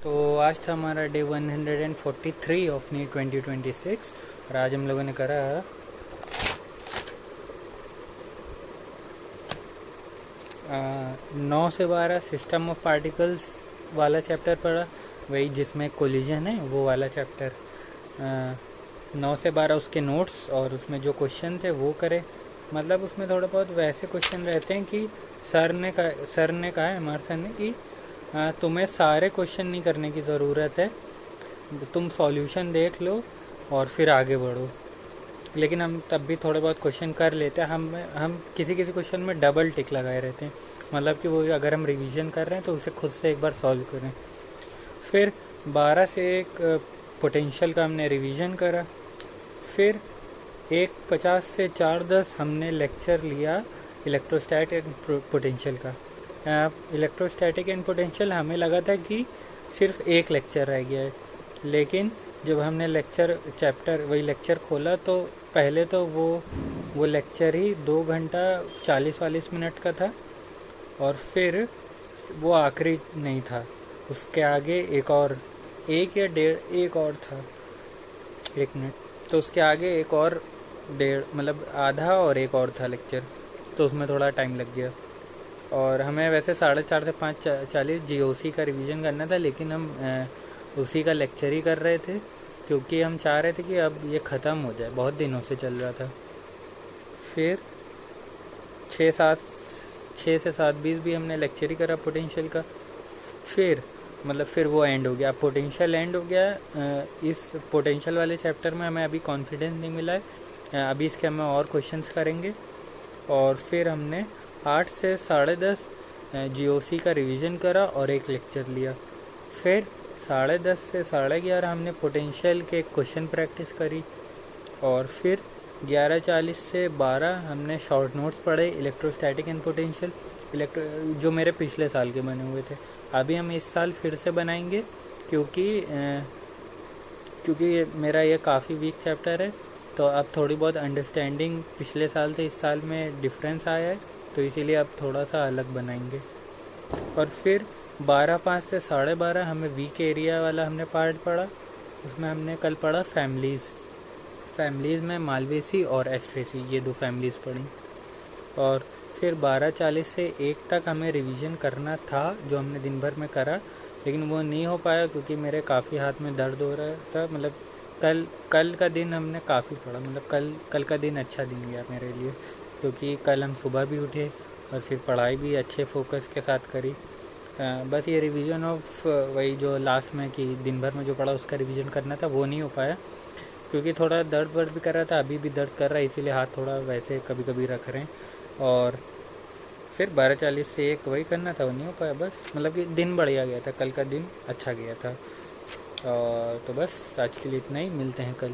तो आज था हमारा डे 143 ऑफ नीट 2026 और आज हम लोगों ने करा 9 से 12 सिस्टम ऑफ पार्टिकल्स वाला चैप्टर पढ़ा, वही जिसमें कोलिजन है वो वाला चैप्टर। 9 से 12 उसके नोट्स और उसमें जो क्वेश्चन थे वो करे। मतलब उसमें थोड़ा बहुत वैसे क्वेश्चन रहते हैं कि सर ने कहा है हमारे सर ने कि तुम्हें सारे क्वेश्चन नहीं करने की ज़रूरत है, तुम सॉल्यूशन देख लो और फिर आगे बढ़ो। लेकिन हम तब भी थोड़े बहुत क्वेश्चन कर लेते हैं। हम किसी किसी क्वेश्चन में डबल टिक लगाए रहते हैं, मतलब कि वो अगर हम रिवीजन कर रहे हैं तो उसे खुद से एक बार सॉल्व करें। फिर 12 से एक पोटेंशियल का हमने रिवीजन करा। फिर 1:50 से 4:10 हमने लेक्चर लिया इलेक्ट्रोस्टैटिक एंड पोटेंशियल का। इलेक्ट्रोस्टैटिक एंड पोटेंशियल हमें लगा था कि सिर्फ एक लेक्चर रह गया है, लेकिन जब हमने वही लेक्चर खोला तो पहले तो वो लेक्चर ही 2 घंटा 40-40 मिनट का था, और फिर वो आखिरी नहीं था, उसके आगे एक और था 1 मिनट, तो उसके आगे एक और मतलब आधा और एक और था लेक्चर, तो उसमें थोड़ा टाइम लग गया। और हमें वैसे 4:30 से 5:40 जीओसी का रिवीजन करना था, लेकिन हम उसी का लेक्चर ही कर रहे थे क्योंकि हम चाह रहे थे कि अब ये ख़त्म हो जाए, बहुत दिनों से चल रहा था। फिर 6 से 7:20 भी हमने लेक्चर ही करा पोटेंशियल का। फिर वो एंड हो गया, पोटेंशियल एंड हो गया। इस पोटेंशियल वाले चैप्टर में हमें अभी कॉन्फिडेंस नहीं मिला है, अभी इसके हमें और क्वेश्चंस करेंगे। और फिर हमने 8 से 10:30 जीओसी का रिवीजन करा और एक लेक्चर लिया। फिर 10:30 से 11:30 हमने पोटेंशियल के क्वेश्चन प्रैक्टिस करी। और फिर 11:40 से 12 हमने शॉर्ट नोट्स पढ़े इलेक्ट्रोस्टैटिक एंड पोटेंशियल, जो मेरे पिछले साल के बने हुए थे। अभी हम इस साल फिर से बनाएंगे क्योंकि मेरा ये काफ़ी वीक चैप्टर है, तो अब थोड़ी बहुत अंडरस्टैंडिंग पिछले साल से इस साल में डिफरेंस आया है, तो इसीलिए अब थोड़ा सा अलग बनाएंगे। और फिर 12:05 से 12:30 हमें वीक एरिया वाला हमने पार्ट पढ़ा, उसमें हमने कल पढ़ा फैमिलीज़ में मालवेसी और एस्ट्रेसी, ये 2 फैमिलीज़ पढ़ी। और फिर 12:40 से 1 तक हमें रिवीजन करना था, जो हमने दिन भर में करा, लेकिन वो नहीं हो पाया क्योंकि मेरे काफ़ी हाथ में दर्द हो रहा था। मतलब कल का दिन हमने काफ़ी पढ़ा, मतलब कल का दिन अच्छा दिन गया मेरे लिए, क्योंकि कल हम सुबह भी उठे और फिर पढ़ाई भी अच्छे फोकस के साथ करी। बस ये रिवीजन ऑफ वही जो लास्ट में कि दिन भर में जो पढ़ा उसका रिवीजन करना था, वो नहीं हो पाया क्योंकि थोड़ा दर्द भी कर रहा था, अभी भी दर्द कर रहा है, इसीलिए हाथ थोड़ा वैसे कभी कभी रख रहे हैं। और फिर 12:40 से 1 वही करना था, वो नहीं हो पाया। बस मतलब कि दिन बढ़िया गया था, कल का दिन अच्छा गया था। तो बस आज के लिए इतना ही, मिलते हैं कल।